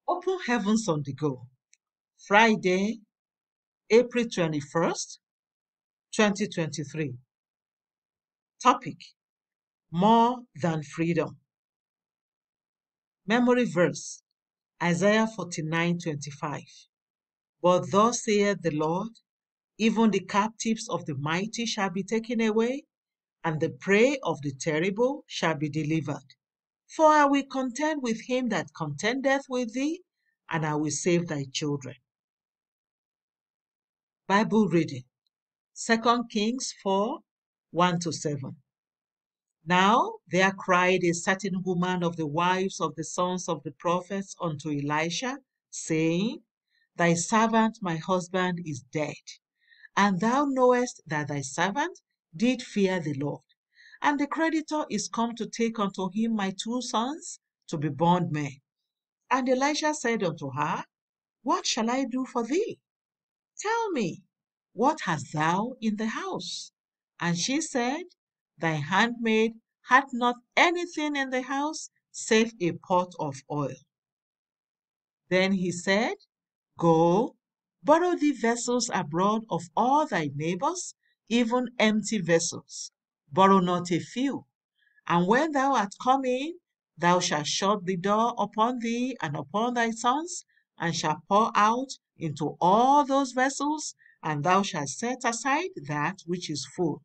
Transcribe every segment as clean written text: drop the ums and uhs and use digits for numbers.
Open Heavens on the Go, Friday, April 21st, 2023. Topic: More than freedom. Memory verse: Isaiah 49:25. But thus saith the Lord, even the captives of the mighty shall be taken away, and the prey of the terrible shall be delivered. For I will contend with him that contendeth with thee, and I will save thy children. Bible reading: 2 Kings 4:1-7. Now there cried a certain woman of the wives of the sons of the prophets unto Elisha, saying, Thy servant my husband is dead, and thou knowest that thy servant did fear the Lord. And the creditor is come to take unto him my 2 sons to be bondmen. And Elisha said unto her, What shall I do for thee? Tell me, what hast thou in the house? And she said, Thy handmaid hath not anything in the house save a pot of oil. Then he said, Go, borrow thee vessels abroad of all thy neighbors, even empty vessels. Borrow not a few. And when thou art come in, thou shalt shut the door upon thee and upon thy sons, and shalt pour out into all those vessels, and thou shalt set aside that which is full.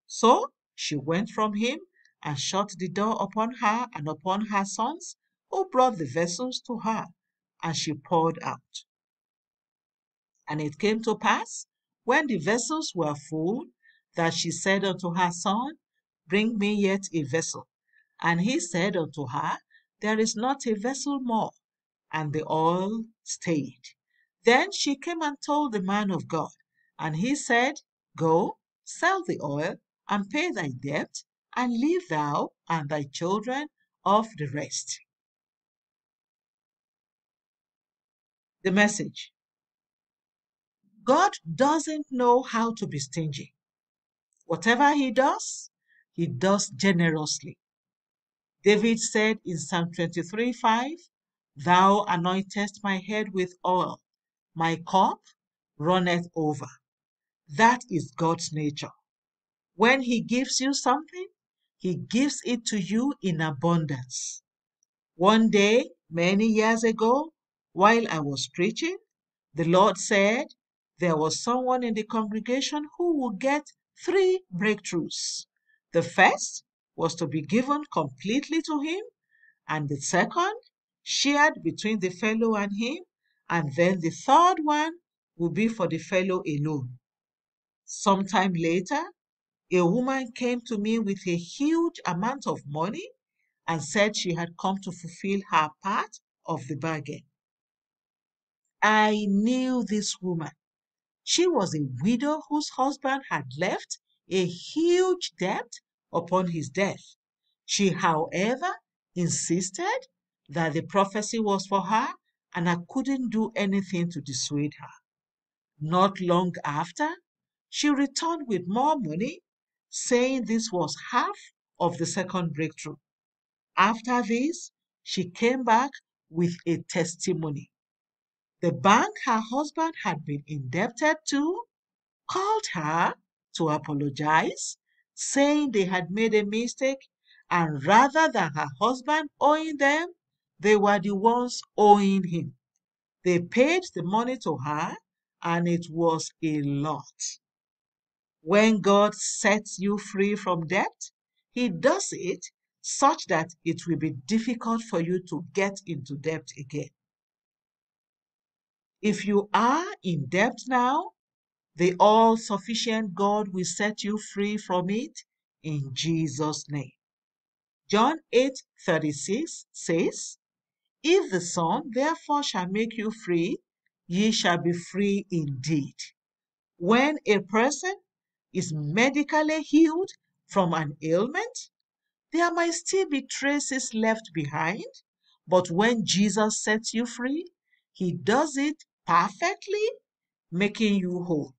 So she went from him, and shut the door upon her and upon her sons, who brought the vessels to her, and she poured out. And it came to pass, when the vessels were full, that she said unto her son, Bring me yet a vessel. And he said unto her, There is not a vessel more. And the oil stayed. Then she came and told the man of God. And he said, Go, sell the oil, and pay thy debt, and live thou and thy children of the rest. The message: God doesn't know how to be stingy. Whatever he does generously. David said in Psalm 23:5, Thou anointest my head with oil, my cup runneth over. That is God's nature. When he gives you something, he gives it to you in abundance. One day, many years ago, while I was preaching, the Lord said there was someone in the congregation who would get 3 breakthroughs. The first was to be given completely to him, and the second shared between the fellow and him, and then the third one would be for the fellow alone. Sometime later, a woman came to me with a huge amount of money and said she had come to fulfill her part of the bargain. I knew this woman. She was a widow whose husband had left a huge debt upon his death. She, however, insisted that the prophecy was for her, and I couldn't do anything to dissuade her. Not long after, she returned with more money, saying this was half of the second breakthrough. After this, she came back with a testimony. The bank her husband had been indebted to called her to apologize, saying they had made a mistake, and rather than her husband owing them, they were the ones owing him. They paid the money to her, and it was a lot. When God sets you free from debt, he does it such that it will be difficult for you to get into debt again. If you are in debt now, the all-sufficient God will set you free from it in Jesus' name. John 8:36 says, If the Son therefore shall make you free, ye shall be free indeed. When a person is medically healed from an ailment, there might still be traces left behind, but when Jesus sets you free, he does it perfectly, making you whole.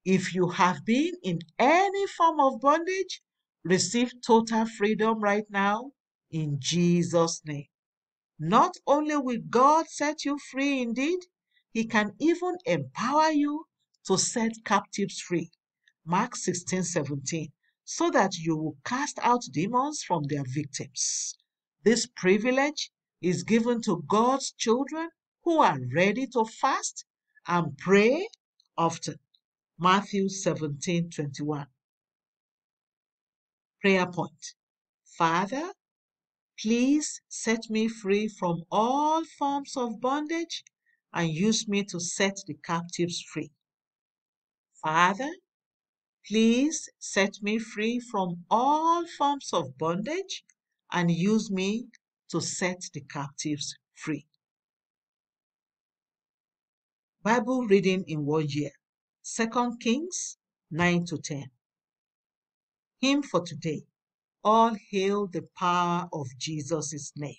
If you have been in any form of bondage, receive total freedom right now in Jesus' name. Not only will God set you free indeed, He can even empower you to set captives free. Mark 16:17, so that you will cast out demons from their victims. This privilege is given to God's children who are ready to fast and pray often. Matthew 17:21. Prayer point. Father, please set me free from all forms of bondage and use me to set the captives free. Father, please set me free from all forms of bondage and use me to set the captives free. Bible reading in 1 year. 2 Kings 9-10. Hymn for today. All hail the power of Jesus' name.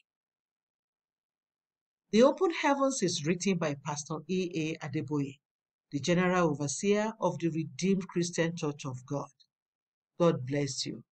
The Open Heavens is written by Pastor E. A. Adeboye, the General Overseer of the Redeemed Christian Church of God. God bless you.